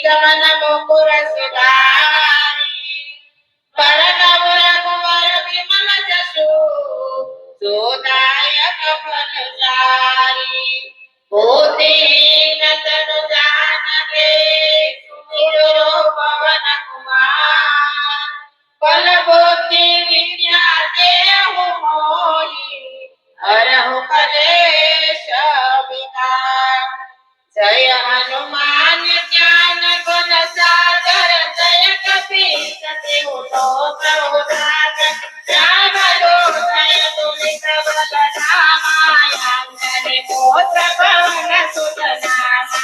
गमन मुकुर सुधारी परनव रघुवर विमल जसु सोदायक फलचारी बुद्धिहीन तनु जानिके सुमिरो पवन कुमार बल बुद्धि विद्या देहु मोहि हरहु कलेश विकार जय हनुमान ज्ञान गुण सागर जय कपीस तिहु लोक उजागर राम दूतय तुलित बल धामा अंजनी पुत्र पवन सुत नामा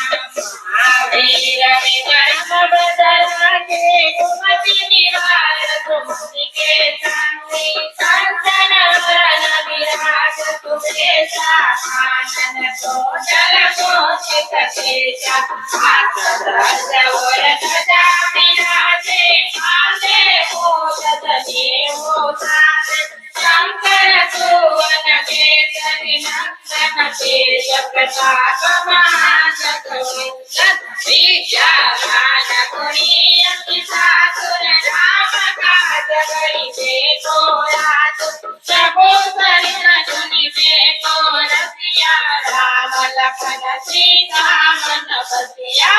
महावीर विक्रम बदलाके कुमति निवार सुमति के संगी संतन वरन विराज सुबेसा कानन कोटल कोशित केशा हाथ धर और ध्वजा विराजे आगे मोदक देवो साजे शंकर सुवन केसरी नंदन तेज प्रताप महाजगवंदन विद्यावान गुणी अति सासुर राम काज करिबे को राजु प्रभु करुण सुनिबे को रसिया राम लखन सीता मन बसिया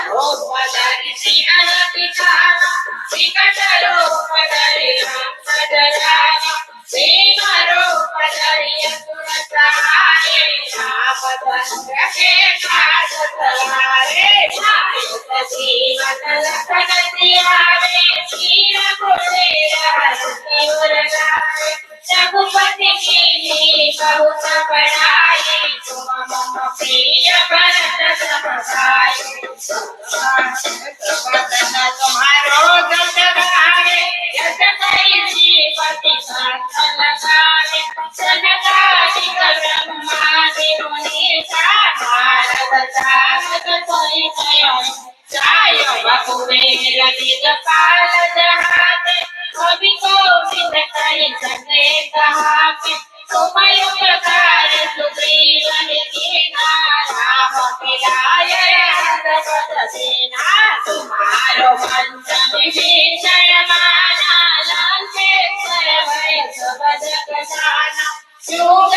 रूप धरि सिंह दिखावा विकट रूप धरि राम सजरावा भीम रूप धरि असुर सहारे रामचंद्र के काज सवारे नायक जीवन लखन जियावे वीर कुबेर हरषि उर लाए रघुपति कीन्ही बहुत बड़ाई तुम मम प्रिय भरत सम भाई बदन तुम्हारो जस गावे यश कई श्रीपति कंठ लगावे सनकादिक ब्रह्मादि मुनीसा नारद सारद सहित जाय बकुबेर दिगपाल जहाते कवि कोविद कहि सके कहाते तुम उपकार सुग्रीव कीन्हा राम मिलाय राजपद दीना तुम्हारो पंचम विभीषण माना लंकेश्वर भय सब जग जाना युग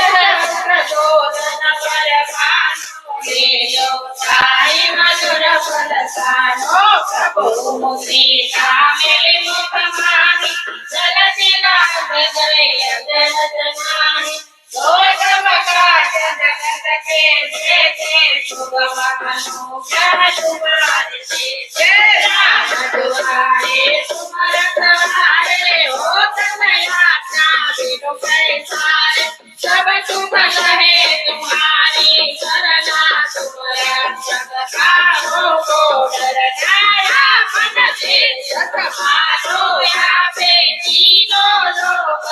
प्रचोदन परभानु लील्यो ताहि मधुर फल सानो प्रभु मुद्रिका मेलि मुख माहि जलधि लाभ गए जल जनाहि लोक प्रकाश जगत के जेते सुगम अनुग्रह तुम्हारे तेजे राम दुआरे तुमरत हारे होत न यातना बिनु पैसारे सब तुम कहे तुम्हारी करना तुम रक्षक काहो को डरना आपन से सत मानो यापे तीनों लोक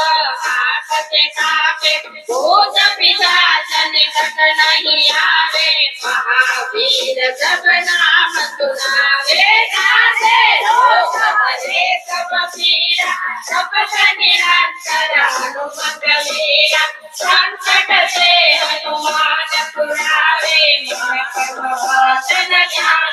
आपते कापे भूत पिशाच निकट नहीं आवे महावीर जप नाम सुनावे नासे रोग हरे सब पीरा जपत निरंतर हनुमत वीरा संकट से हनुमान छुड़ावे मन वचन ध्यान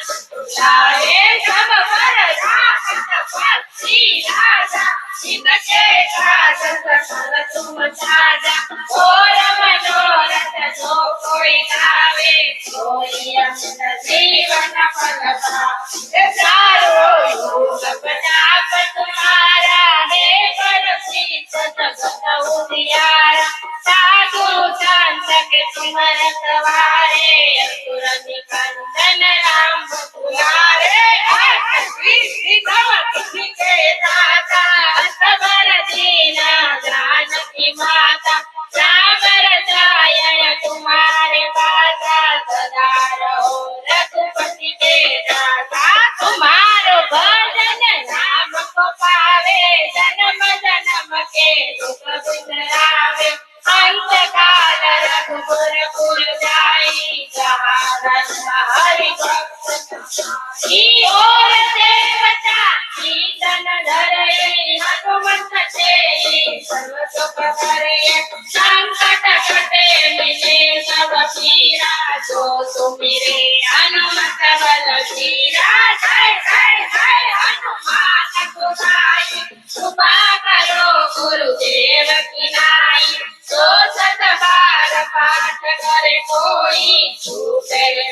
लावे सब पर राखत पक्षी राजा जिनके काज सकल तुम साजा और मनोरथ जो कोई गावे सोई अमित जीवन फल पावे चारों युग प्रताप तुम्हारा है पर सीत जगत उजियारा साधु संत के तुम रखवारे असुर निकंदन राम दुलारे के दाता सबर दीना जानकी माता राम रसायन तुम्हारे पासा सदा रहो रघुपति के दाता तुम्हारो भजन नाम को पावे जन्म जन्म के दुख बिसरावे अंत काल रघुपुर पुर जाई जहाँ हरि भक्त और देवता कीर्तन धरे हनुमंत से सर्व सुख करे संकट कटे मिले सब पीरा जो सुमिरे हनुमत बल वीरा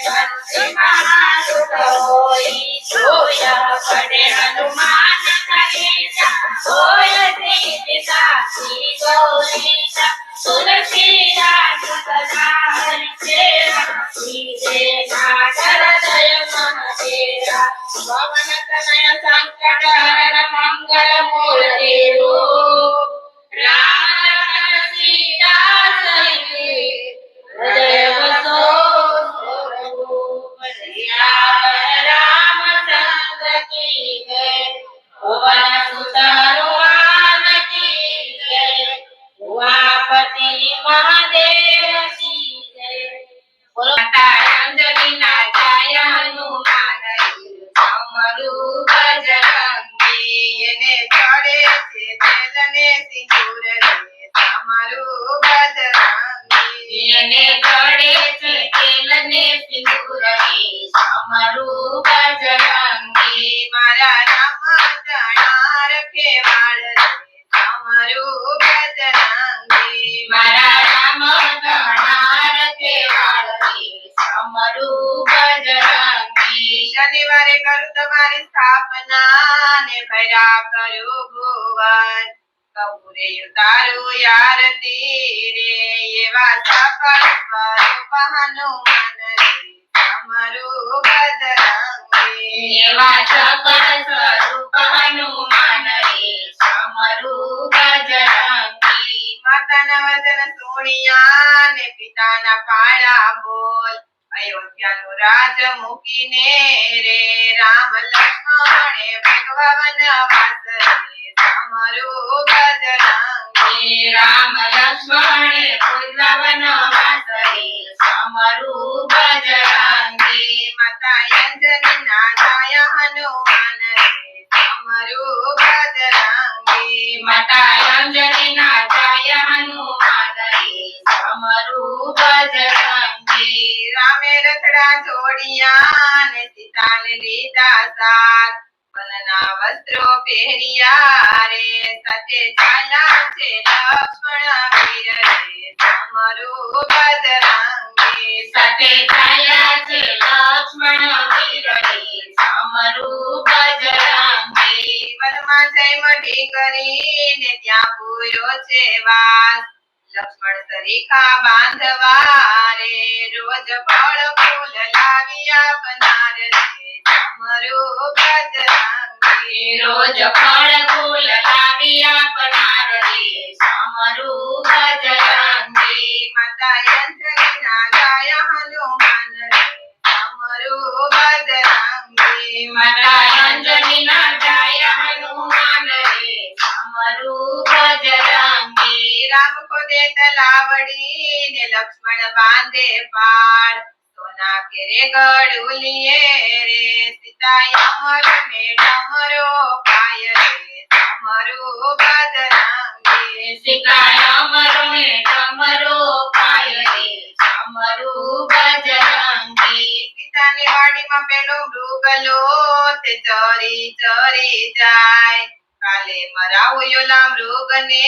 બંસી મહાસુખ હોઈ જોય પડે હનુમાન કલેજા હોય સિદ્ધિ સાચી ગૌરીશા તુલસી દાસ સદા હરિ સેવા સીધે નાગર જય મહાદેવા પવન તનય સંકટ હરણ મંગલ મૂર્તિ રૂપ રામ સીતા સહિત હૃદય વસો रामचंद्र की जय पवन सुत हनुमान की जय उमापति महादेव की जय बोलो माता अंजनी ना जय हनुमान समरु बजरंगी એને ચડે છે તેલને સિંદૂર રે તમારું બજરંગી એને ચડે છે તેલ ને સિંદૂર રે સમરુ બજરંગી મારા રામ ચણા રખે વાળ રે તમારું બજરંગી મારા રામ ગણાર કેવાળ રે સમરુ બજરંગી શનિવારે કરું તમારી સ્થાપના ને ભર્યા કરું ભુવન કપૂરે ઉતારું યારતી રે એવા સફળ સ્વરૂપ હનુમાન રે તમારું બજરંગી એવા સકળ સ્વરૂપ હનુમાન રે સમરુ બજરંગી માતાના વચન સોણિયા ને પિતાના પાળા બોલ અયોધ્યાનું રાજ મૂકીને રે રામ લક્ષ્મણે ભગવાન વાસ રે તમારું બજરંગી રામ લક્ષ્મણે પૂર્વવન વાસ રે સમરુ બજરંગી માતા અંજની ના જાય હનુમાન રે તમારું બજરંગી માતા અંજની ના જાય હનુમાન રે સમરુ બજરંગી રામે રથડા જોડિયા ને સીતાને લીધા સાથ વનના વસ્ત્રો પહેર્યા રે સાથે ચાલ્યા છે લક્ષ્મણ વીર રે તમારું બજરંગી સાથે ચાલ્યા છે લક્ષ્મણ વીર રે સમરુ બજરંગી વનમાં જઈ મઢી કરીને ત્યાં પૂર્યો છે વાસ લક્ષ્મણ સરીખા બાંધવા રે રોજ ફળ ફૂલ લાવી આપનાર રે તમારું બજરંગી રોજ ફળ ફૂલ લાવી આપનાર રે સમરુ બજરંગી માતા અંજની ના ગાય હનુમાન રે તમારું બજરંગી માતા અંજની ના જાય હનુમાન રે સમરુ બજરંગી રામ ખોદે તલાવડી ને લક્ષ્મણ બાંધે પાળ સોના કેરે ગડુલીએ રે સીતા અમર ને ડમરો પાય રે તમારું બજરંગી સીતા અમર ને ડમરો પાય રે સમરુ બજરંગી સીતાની વાડીમાં પેલો મૃગલો તે ચરી ચરી જાય કાલે મરાવું યોલા મૃગને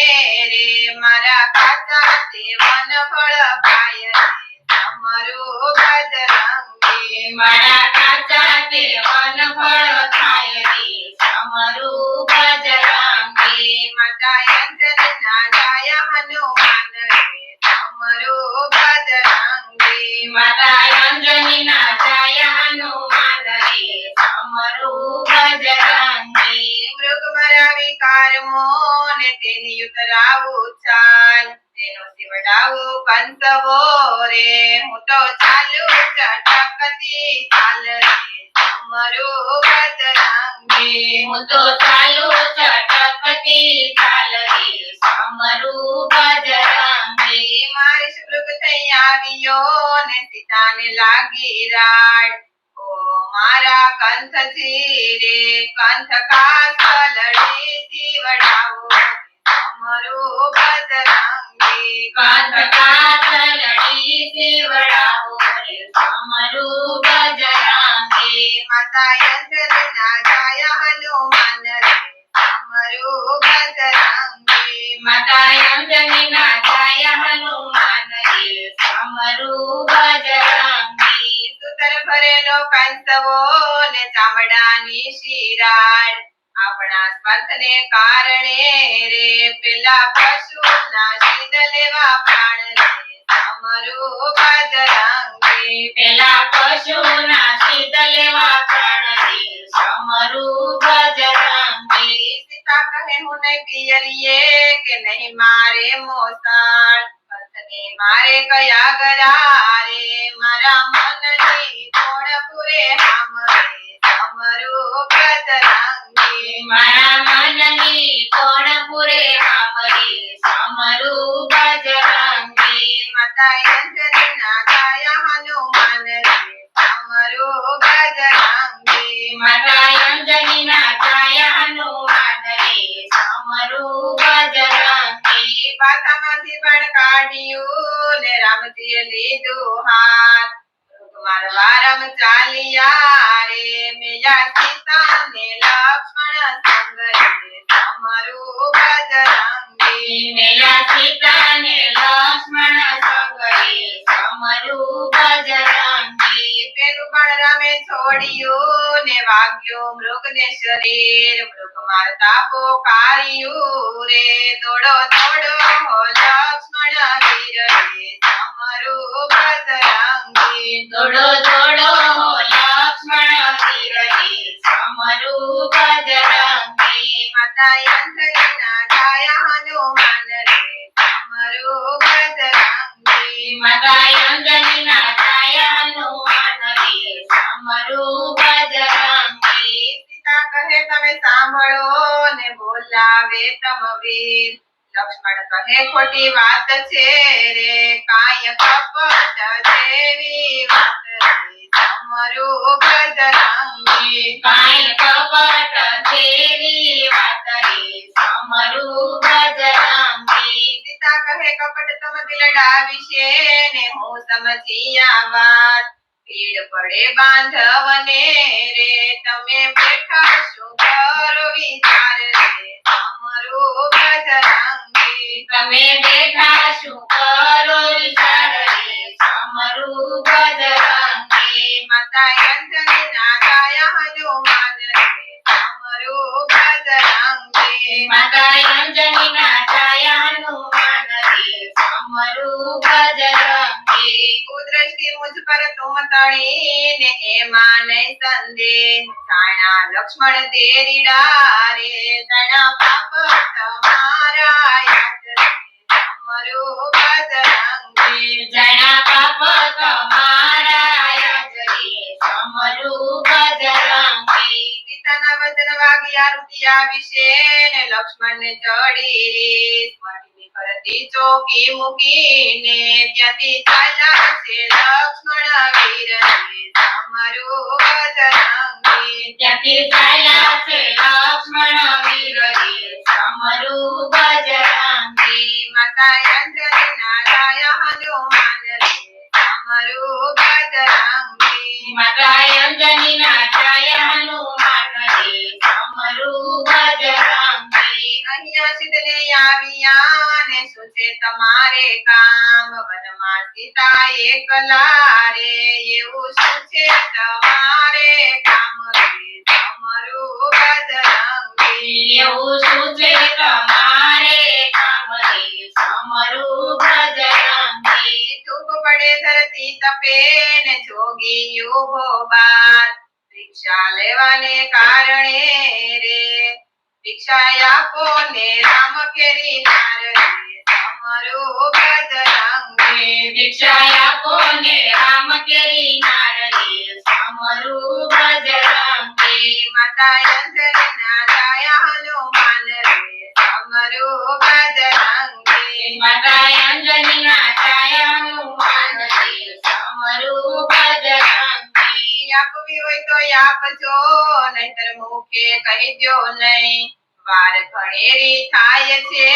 રે મારા કાચા તે વન ફળ પાય રે તમારું બજરંગી મારા કાચા તે વન ફળ ખાય રે સમરુ બજરંગી માતા અંજની ના જાય હનુમાન રે તમારું બજરંગી માતા અંજની ના જાય હનુમાન રે સમરુ બજરંગી મૃગ મરાવી કારમો ને તેની ઉતરાવું ચાલ તેનો શિવડાવું કંસવો રે હું તો ચાલુ ચટકતી ચાલ રે તમારું બજરંગી હું તો ચાલુ ચટકતી ચાલ રે સમરુ બજરંગી મારી મૃગ થઈ આવ્યો ને સીતાને લાગી રાડ ઓ મારા કંથથી રે કંથ કાસલડી શિવડાવો તમારું બજરંગી કાંત કાસલડી શિવડાવો રે સમરુ બજરંગી માતા અંજની ના જાય હનુમાન રે તમારું બજરંગી માતા અંજની ના જાય હનુમાન રે સમરુ બજરંગી સુતર ભરેલો કંસવો ને ચામડાની શિરાડ આપણા સ્વાર્થને કારણે રે પેલા પશુના શીદ લેવા પ્રાણ રે સમરૂ બજરંગી પેલા પશુના શીદ લેવા પ્રાણ રે સમરૂ બજરંગી. સીતા કહે હું નહીં પિયરીએ કે નહીં મારે મોસાળ અર્થને મારે કયા ગરા રે મારા મનની કોણ પૂરે હામ રે સમરૂ બજરંગી મારા મનની કોણ પૂરે હામરે સમરૂ બજરંગી. માતા અંજનીના ગાયા હનુમાન રે સમરૂ બજરંગી માતા અંજનીના ગાયા હનુમાન રે સમરૂ બજરંગી. પાતામાંથી પણ કાઢ્યું ને રામજીએ લીધું હાથ મારવા રામ ચાલ્યા રે મેયા સીતા ને લક્ષ્મણ સંગ રે સમરૂ બજરંગી મેલા સીતાને લક્ષ્મણ સંગરે સમરૂ બજરંગી. પેલું પણ રામે છોડ્યું ને વાગ્યો મૃગને શરીર મૃગ મારતા પોકાર્યું રે દોડો દોડો હો લક્ષ્મણ વીર રે સમરૂ બજરંગી દોડો દોડો હો લક્ષ્મણ વીર રે સમરૂ બજરંગી. માતા અંજલીના ગાયા હનુમાન રે સમરૂ બજરંગી માતા અંજનીના ગાયા હનુમાન રે સમરૂ બજરંગી. સીતા કહે તમે સાંભળો ને બોલાવે તમવીર લક્ષ્મણ કહે ખોટી વાત છે રે કાય કપટ જેવી વાત રે સમરૂ બજરંગી કાંઈ કપટ જેવી વાત રે સમરૂ બજરંગી. સીતા કહે કપટ તમ દિલડા વિશે ને હું સમજી આ વાત પીડ પડે બાંધવને રે તમે બેઠા શું કરો વિચાર રે સમરૂ બજરંગી તમે બેઠા શું કરો વિચાર રે સમરૂ બજરંગી. માતા અંજનીના ગાયા હનુમાન રે સમરૂ બજરંગી માતા અંજનીના ગાયા હનુમાન રે સમરૂ બજરંગી. કુદૃષ્ટિ મુझ પર તુમ તણી ને એમાં નહીં સંદેહ જાણા લક્ષ્મણ દેરીડા રે જાણા પાપ તમારા યાદ રે સમરૂ બજરંગી જણા પાપ તમારા યાદ રે સમરૂ બજરંગી. સીતાના વચન વાગ્યા રૂપિયા વિશે ને લક્ષ્મણને ચડી રીસ મઢની કરતી ચોકી મૂકીને ત્યાંથી ચાલ્યા છે લક્ષ્મણ વીર રે સમરૂ બજરંગી ત્યાંથી ચાલ્યા છે લક્ષ્મણ વીર રે સમરૂ બજરંગી. માતા અંજલીના ગાયા હનુમાન રે સમરૂ બજરંગી માતા અંજનીના ગાયા હનુમાન રે સમરૂ બજરંગી. અહીંયા સિદ્ધને આવ્યા ને શું છે તમારે કામ વનમાં સીતા એકલા રે એવું શું છે તમારે કામ રે સમરૂ બજરંગી એવું શું છે તમારે કામ રે સમરૂ બજરંગી. ધૂપ પડે ધરતી તપે ને જોગી ઉભો બાર ભિક્ષા લેવાને કારણે રે ભિક્ષા આપો ને રામ કેરી નાર રે સમરૂ બજરંગી ભિક્ષા આપો ને રામ કેરી નાર રે સમરૂ બજરંગી. માતા અંજલીના ગાયા હનુમાન રે સમરૂ બજરંગી માતા અંજનીના ગાયા હનુમાન રે સમરૂ બજરંગી. આપવી હોય તો આપજો નહીતર મુખે કહી દ્યો નહીં વાર ઘણેરી થાય છે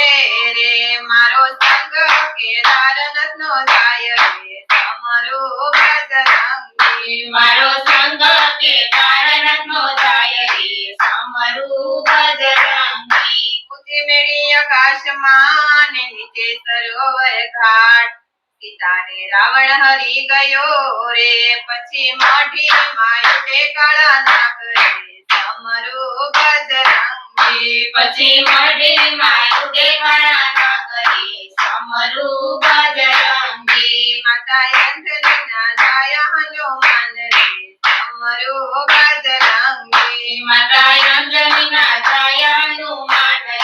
રે મારો સંગ કેદારનાથ નો જાય રે સમરૂ બજરંગી મારો સંગ કે તારનાથ નો જાય રે સમરૂ બજરંગી. ઊંચી મેળી આકાશમાં ને નીચે સરોવર ઘાટ સીતાને રાવણ હરી આવી ગયો રે પછી મઢી માયુડે કાળા નાગ રે સમરૂ બજરંગી પછી મઢીમાં ઉડે કાળા નાગરે સમરૂ બજરંગી માતા અંજનીના જાયા હનુમાન રે સમરૂ બજરંગી માતા અંજનીના જાય હનુમાન રે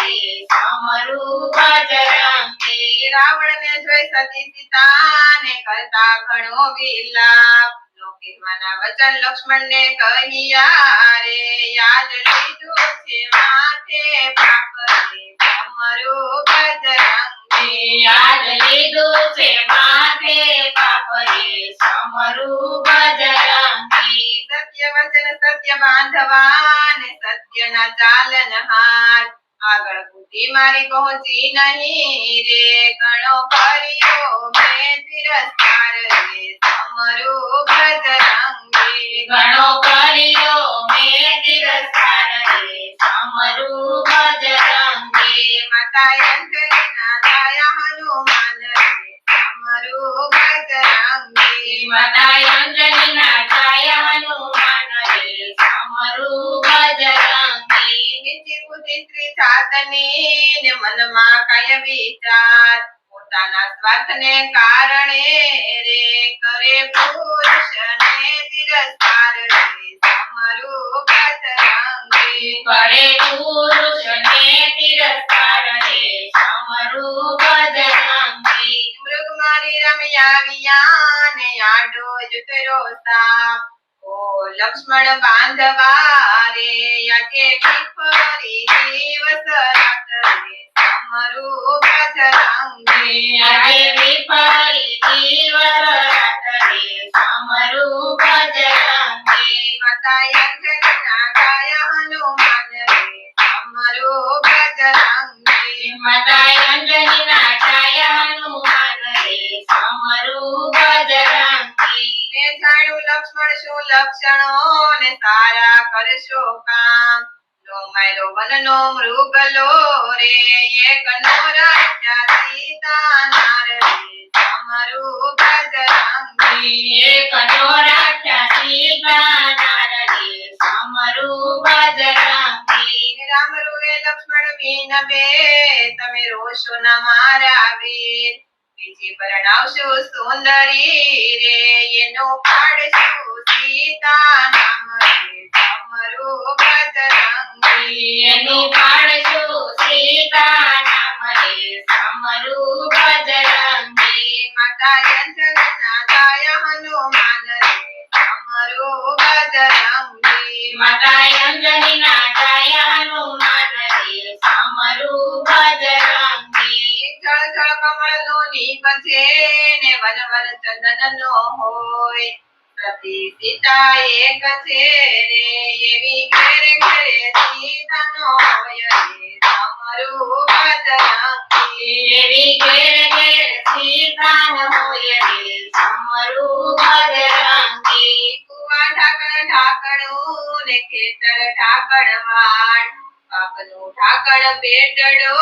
સમરૂ બજરંગી રાવણને જોઈ સતી સીતાને કરતા ઘણો વિલાપ લોકેવાના વચન લક્ષ્મણને કહ્યા રે યાદ લીધું છે માથે પાપ રે સમરૂ બજરંગી યાદ લીધું છે માથે પાપ રે સમરૂ બજરંગી સત્ય વચન સત્ય બાંધવાને સત્યના ચાલનહાર આગળ બુદ્ધિ મારી પહોંચી નહીં રે ઘણો કર્યો મેં તિરસ્કાર રે સમરૂ બજરંગી ઘણો કર્યો મેં તિરસ્કાર રે સમરૂ બજરંગી માતા અંજનીના જાયા હનુમાન રે સમરૂ બજરંગી માતા અંજનીના જાય હનુમાન રે સમરૂ બજરંગી નીચી બુદ્ધિ સ્ત્રી જાતની ને મનમાં કાય વિચાર પોતાના સ્વાર્થને કારણે રે કરે પુરુષને તિરસ્કાર રે સમરૂ બજરંગી કરે પુરુષને તિરસ્કાર રે સમરૂ બજરંગી મૃગ મારી રમ્યા વિયાને આડો જ તેરો સાપ ઓ લક્ષ્મણ બાંધવા રે યાજે વિફરી દિવસ રાત રે સમરૂ બજરંગી આજે વિફરી દિવસ રાત રે સમરૂ બજરંગી માતા અંજનીના ગાયા હનુમાન રે સમરૂ બજરંગી માતા અંજનીના જાય હનુમાન રે સમરૂ બજરંગી મેં જાણ્યું લક્ષ્મણ શું લક્ષણો ને સારા કરશો કામ લો માયરો વનનો મૃગલો રે એક નો રાજા સીતા નાર રે સમરૂ બજરંગી એક નો રાજા સીતા નાર રે સમરૂ બજરંગી રામ રૂએ લક્ષ્મણ મીન બે તમે રોશો ન મારા વીર બીજી પરણાવશું સુંદરી રે એનું પાડશું સીતા નામ રે સમરૂ બજરંગી એનું પાડશું સીતા નામ રે સમરૂ બજરંગી માતા અંજનીના જાયા હનુમાન રે સમરૂ બજરંગી માતા અંજનીના જાય હનુમાન રે સમરૂ બજરંગી જળ જળ કમળનો નીપજે ને વન વન ચંદનનો હોય સતી સીતા એક છે રે એવી ઘેરે ઘેરે સીતાનો હોય રે સમરૂ બજરંગી એવી ઘેર ઘેર સીતા હોય રે સમરૂ બજરંગી કુવા ઢાંકણ ઢાંકણું ને ખેતર ઢાંકણવાળ પાકનું ઢાંકણ પેટડો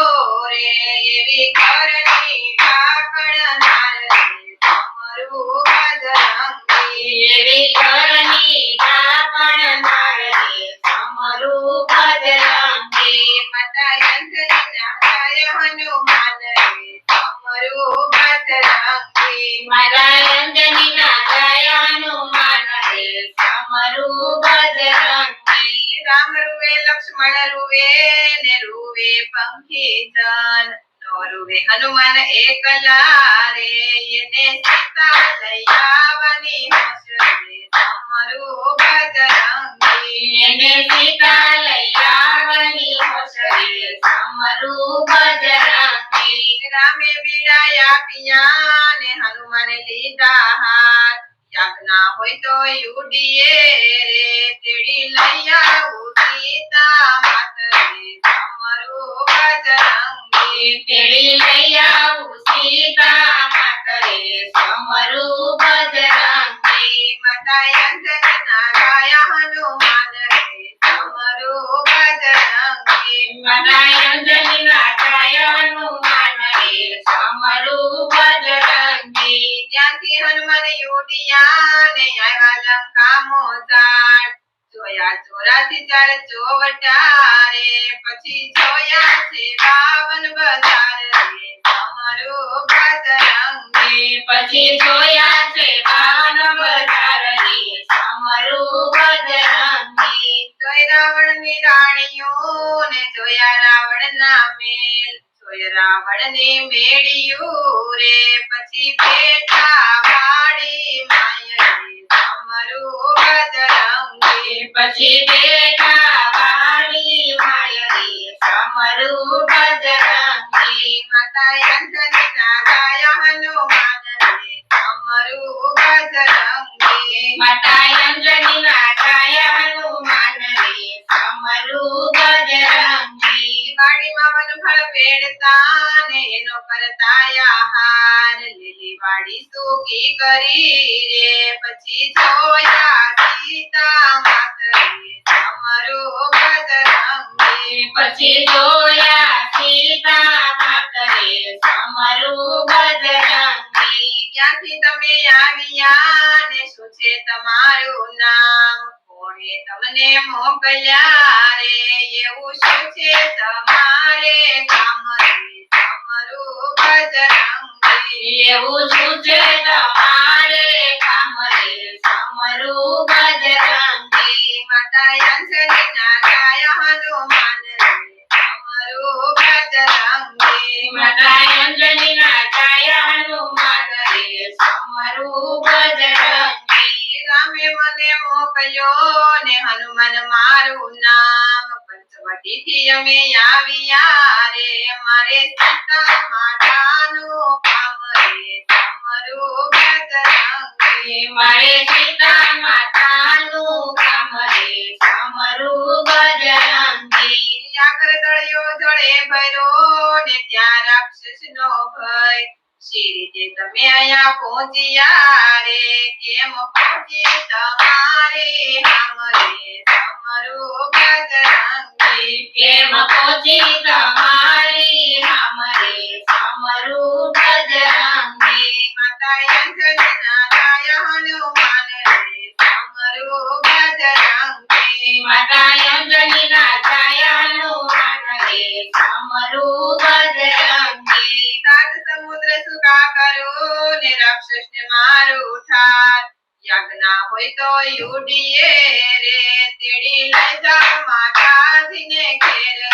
રે એવી ઘરની ઢાંકણ નાર રે સમરૂ બજરંગી એવી ઘરની ઢાંકણ નાર રે સમરૂ બજરંગી માતા અંજનીના જાય હનુમાન રે સમરૂ બજરંગી માતા અંજનીના જાય હનુમાન રે સમરૂ બજરંગી રામ રૂવે લક્ષ્મણ રૂવે ને રૂવે પંખી જન નો રૂવે હનુમાન એકલા રે એને સીતા લઈ આવવાની હોશ રે સમરૂ બજરંગી એને સીતા લઈ આવવાની હોશ રે સમરૂ બજરંગી રામે બીડાયા પિયા ને હનુમાને લીધા હાથ યાજ્ઞા હોય તો યુડીએ રે તેડી લઈ આવું સીતા માત રે સમરૂ બજરંગી તેડી લઈ આવું સીતા માત રે સમરૂ બજરંગી માતા અંજનીના ગાયા હનુમાન રે સમરૂ બજરંગી માતા અંજનીના જાય હનુમાન રે સમરૂ બજરંગી ત્યાંથી હનુમાન યુ ઝાડ જોયા 84 ચોવટા રે પછી જોયા છે 52 બજાર રે સમરૂ બજરંગી પછી જોયા છે 52 બજાર રે સમરૂ બજરંગી જોઈ રાવણની રાણીઓ ને જોયા રાવણના મેલ જોઈ રાવણની મેળિયું રે પછી બેઠા વાડી માય રે સમરૂ બજરંગી પછી બેઠા વાડી માય રે સમરૂ બજરંગી માતા અંજનીના ગાયા હનુમાન રે સમરૂ બજરંગી માતા અંજનીના ગાયા હનુમાન રે સમરૂ બજરંગી વાડીમાં વનફળ વેડતા ને એનો પરતાયા હાર લીલી વાડી સૂકી કરી રે પછી જોયા સીતા માત રે સમરૂ બજરંગી પછી જોયા સીતા માત રે સમરૂ બજરંગી ક્યાંથી તમે આવ્યા ને શું છે તમારું નામ કોણે તમને મોકલ્યા રે એવું શું છે તમારે કામ રે સમરૂ બજરંગી એવું શું છે તમારે કામ રે સમરૂ બજરંગી માતા અંજનીના ગાયા હનુમાન રે સમરૂ બજરંગી માતા અંજનીના ગાયા હનુમાન રે સમરૂ બજરંગી રામે મને મોકલ્યો ને હનુમાન મારું નામ પંચવટીથી અમે આવ્યા રે મારે સીતા માતાનું કામ રે સમરૂ બજરંગી મારે સીતા માતાનું કામ રે સમરૂ બજરંગી આકર દળિયો જળે ભર્યો ને ત્યાં રાક્ષસનો ભય શી રીતે તમે અહીંયા પહોંચ્યા રે કેમ પહોંચી તમારે હામ રે સમરૂ બજરંગી કેમ પહોંચી તમારી હામ રે સમરૂ બજરંગી માતા અંજનીના ગાયા હનુમાન રે સમરૂ બજરંગી માતા અંજનીના ગાયા હનુમાન રે સમરૂ બજરંગી સાત સમુદ્ર સુકા કરો ને રાક્ષસને મારું ઠાર યાજ્ઞા હોય તો યુડીએ રે તેડી લઈ જાઓ માતાજીને ઘેર રે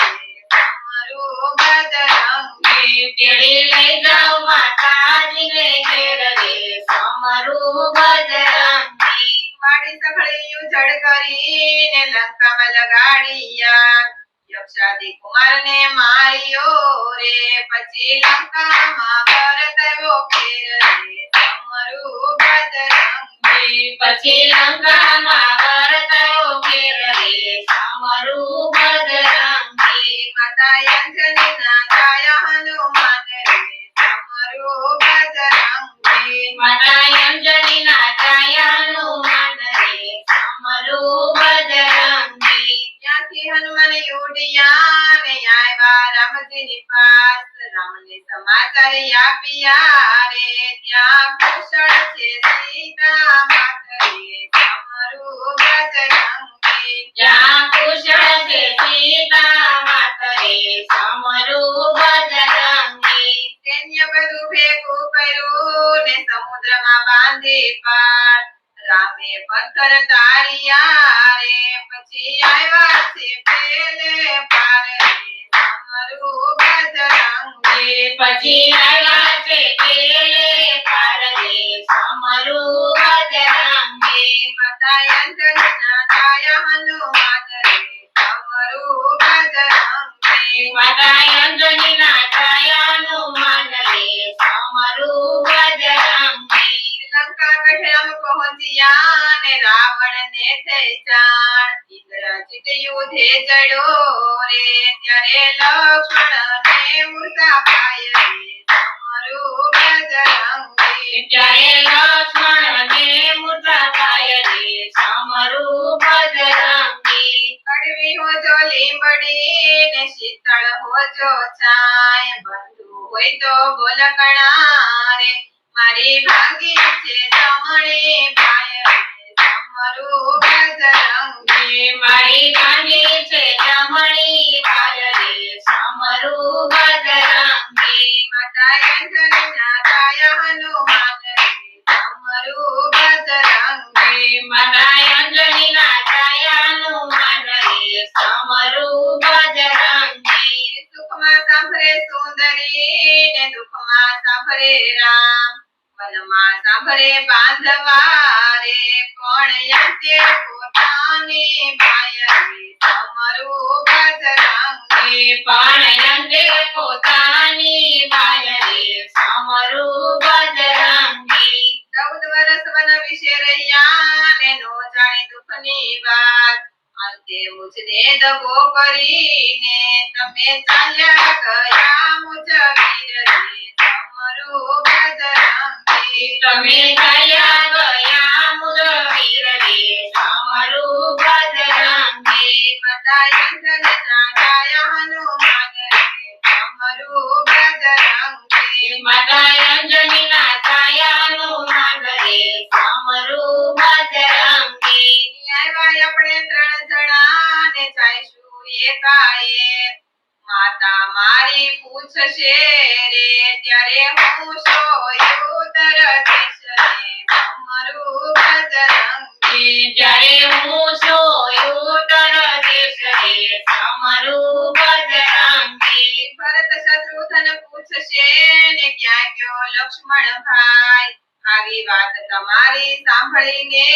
સમરૂ બજરંગી તેડી લઈ જાઓ માતાજીને ઘેર રે સમરૂ બજરંગી વાડી સઘળિયું જડ કરીને લંકામાં લગાડિયા યક્ષાદી કુમારને માર્યો રે પછી લંકામાં ભરતવો ફેર રે સમરૂ બજરંગી પછી લંકામાં વર્તાયો ઘેર રે સમરૂ બજરંગી માતા અંજનીના ગાયા હનુમાન રે સમરૂ બજરંગી માતા અંજનીના ગાયા હનુમાન રે સમરૂ બજરંગી ત્યાંથી હનુમાન યુડિયા ને આવ્યા રામજીની પાસ રામને સમાચાર આપ્યા રે ત્યાં કુશળ છે સીતા માત રે સમરૂ બજરંગી જ્યાં કુશળ છે સીતા માત રે સમરૂ બજરંગી સૈન્ય બધું ભેગું કર્યું ને સમુદ્રમાં બાંધી પાર રામે પથ્થર તાર્યા રે પછી આવ્યા છે પેલે પાર રે સમરૂ બજરંગી પછી આવ્યા છે પેલે પાર રે સમરૂ બજરંગી માતા અંજનીના ગાયા હનુમાન રે સમરૂ બજરંગી માતા અંજનીના ગાયા હનુમાન રે સમરૂ બજરંગી લંકા ગઢડામાં પહોંચ્યા ને રાવણને થઈ જાણ ઇન્દ્રજીત યુધે ચડ્યો રે ત્યારે લક્ષ્મણને મૂર્છા પાય રે સમરૂ બજરંગી ત્યારે લક્ષ્મણને મૂર્છાપાય રે સમરૂ બજરંગી કડવી હોજો લીંબડી ને શીતળ હોજો છાય બંધુ હોય તો બોલકણા રે મારી ભાગી છે જમણી પાય રે સમરૂ બજરંગી. મારી ગાંડી છે જમણી વાયરે સમરૂ બજરંગી. માતા અંજનીના કાયા હનુમાન રે સમરૂ બજરંગી. માતા અંજનીના છાયાનું માન રે સમરૂ બજરંગી. સુખમાં સાંભળે સુંદરી ને દુઃખમાં સાંભળે રામ. વનમાં સાંભળે બાંધવા રે પણ અંતે પોતાની માય રે સમરૂ બજરંગી. પણ અંતે પોતાની વાયરે સમરૂ બજરંગી. 14 વર્ષ વન વિશે રહ્યા ને નો જાણે દુઃખની વાત. અંતે મુજને દગો કરીને તમે ચાલ્યા ગયા મુજ વીર રે સમરૂ બજરંગી. તમે ચાલ્યા ગયા મુજ વીર રે સમરૂ બજરંગી. માતા અંજનીના કાયા હનુમાન રે સમરૂ બજરંગી. માતા અંજનીના છાયાનું માન રે સમરૂ બજરંગી. આવ્યા આપણે 3 જણા ને જઈશું એકાએક. માતા મારી પૂછશે રે ત્યારે હું સોયું દઈશ રે સમરૂ બજરંગી. જ્યારે હું સોયું તર દેશ રે સમરૂ બજરંગી. ભરત શત્રુઘ્ન પૂછશે ને ક્યાં ગયો લક્ષ્મણ ભાઈ. આવી વાત તમારી સાંભળીને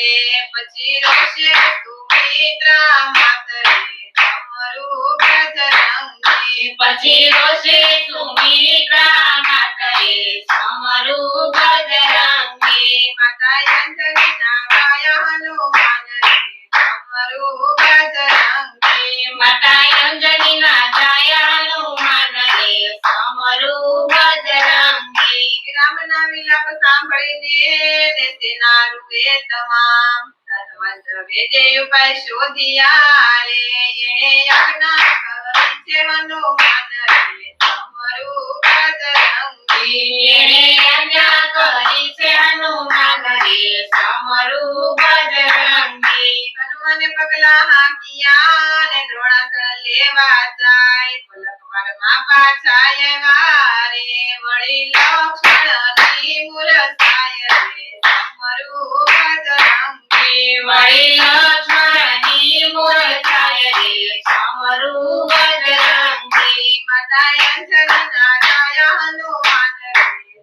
રે પછી રોશે સુમિત્રા માત રે સમરૂ બજરંગી. પછી રોશે સુમિત્રા માતરે સમરૂ બજરંગી. માતા અંજનીના કાયા હનુમાન રે સમરૂ બજરંગી. માતા અંજનીના છાયાનું માન રે સમરૂ બજરંગી. રામના વિલાપ સાંભળીને ને સેના રૂએ તમામ. ધન્વંત વેદે ઉપાય શોધ્યા રે એણે યજ્ઞ કરી છે હનુમાન રે સમરૂ બજરંગી. એણે આજ્ઞા કરી છે હનુમાન રે સમરૂ બજરંગી. હનુમાને પગલા હાંક્યા ને દ્રોણાસળ લેવા જાય. પલકવારમાં પાછા આવ્યા રે વળી લક્ષ્મણની મૂરછાય રે સમરૂ બજરંગી. વળી લક્ષ્મણની મૂરછાય રે સમરૂ બજરંગી. માતા અંજનીના કાયા હનુમાન રે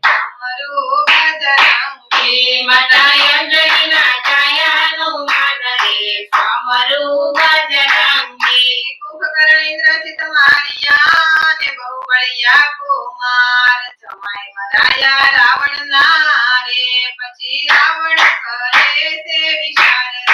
સમરૂ બજરંગી. માતા અંજનીના છાયાનું માન રે સમરૂ બજરંગી. કુંભકર્ણ ઇન્દ્રજીત માર્યા ને બહુ બળિયા કુમાર. જમાઈ મરાયા રાવણના રે પછી રાવણ કરે છે વિચાર રે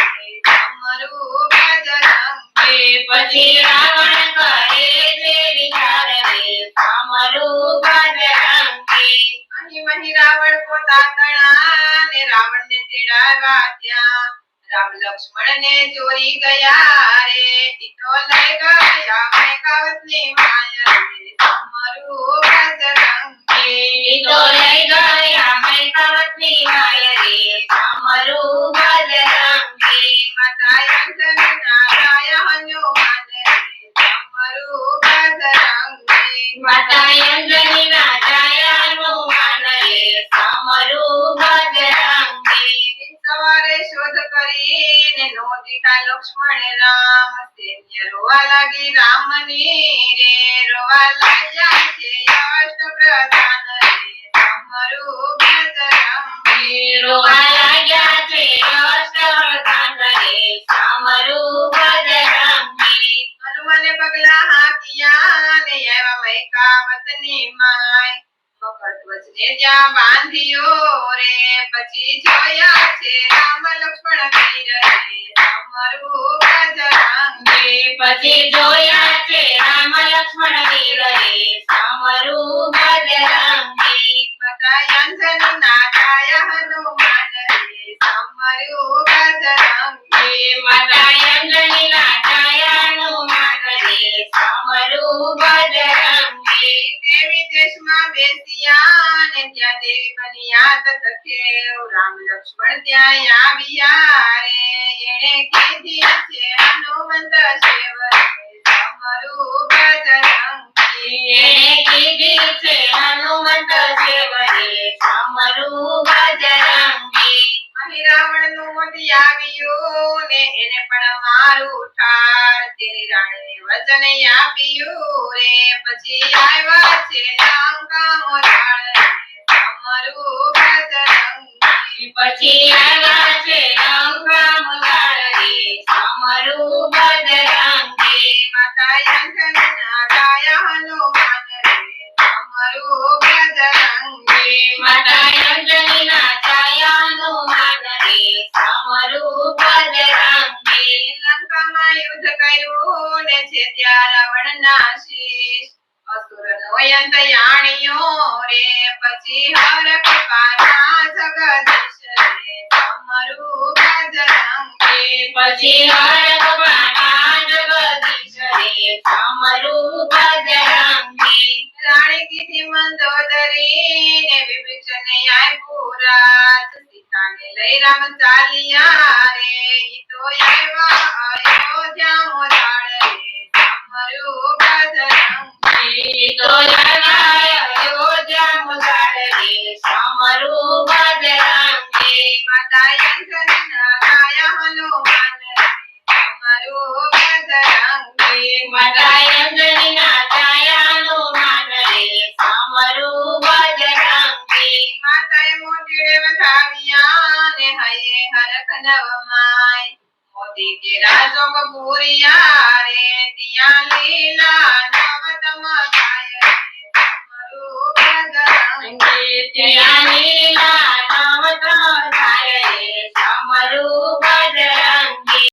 સમરૂ બજરંગી. પછી રાવણ કરે છે વિચાર રે સમરૂ બજરંગી. અહીં વહી રાવણ પોતા તણા ને રાવણને તેડાવ્યા ત્યાં. રામ લક્ષ્મણ ને ચોરી ગયા રે ઈ તો લઈ ગયા મેઘાવતની માયા રે સમરૂ બજરંગી. ઈ તો લઈ ગયા મૈકાવતની માય રે સમરૂ બજરંગી. માતા અંજનીના કાયા હનુમાન રે સમરૂ બજરંગી. માતા અંજનીના છાયાનું માન રે સમરૂ બજરંગી. સવારે શોધ કરીને નો દીઠા લક્ષ્મણ રામ. સૈન્ય રોવા લાગી રામની રે રોવા લાગ્યા છે અષ્ટપ્રધાન રે સમરૂ બજરંગી. રોવા લાગ્યા છે અષ્ટપ્રધાન રે સમરૂ બજરંગી. હનુમાને પગલા હાંક્યા ને આવ્યા મૈકાવતની માય. મકરધ્વજને ત્યાં બાંધ્યો રે પછી જોયા છે રામ લક્ષ્મણ વીર રે સમરૂ બજરંગી. પછી જોયા છે રામ લક્ષ્મણ વીર રે સમરૂ બજરંગી. માતા અંજનીના કાયા હનુમાન રે સમરૂ બજરંગી. માતા અંજનીના છાયાનું માન રે સમરૂ બજરંગી. દેવી દેશમાં માં બેસ્યા ને ત્યાં દેવી બન્યા તત ખેવ રામ લક્ષ્મણ ત્યાં આવ્યા રે એણે કીધી છે હનુમંત સેવરે સમરું બજરંગી એણે કીધી છે હનુમંત સેવરે સમરું બજરંગી. અહીં રાવણનું મોતી આવ્યું ને એને પણ મારું ઠાર તેની રાણીને વચન આપ્યું રે પછી આવ્યા છે લંકા મોરાળ રે સમરું બજરંગી પછી આવ્યા છે લંકા મુલાળ રે સમરું બજરંગી. માતા અંજનીના ગાયા હનુમાન રે સમરું બજરંગી માતા અંજનીના છાયા હનુમાન રે સમરું બજરંગી. લંકામાં યુદ્ધ કર્યું ને છે ત્યાં રાવણના શીશ અસુરનો અંત જાણ્યો રે પછી હર કૃપાના જગદીશ રે સમરું બજરંગી પછી હર કૃપાના જગદીશ રે સમરું બજરંગી. રાણી કીધી મંદોદરી ને વિભીષણને આપ્યું રાજ સીતાને લઈ રામ ચાલ્યા રે ઈ તો આવ્યા અયોધ્યા મોરાળ રે સમરું બજરંગી તો જગાય અયોધ્યા મુલાળ રે સમરું બજરંગી. માતા અંજનીના ગાયા હનુમાન રે સમરું બજરંગી માતા અંજનીના છાયા હનુમાન રે સમરું બજરંગી. માતાએ મોતીડે વધાવ્યા ને હયે હરખ નવમાય મોતી કેરા જોગ પૂરિયા રે ત્યાં લીલા નવતમ થાય રે સમરું બજરંગી ત્યાં લીલા નવતમ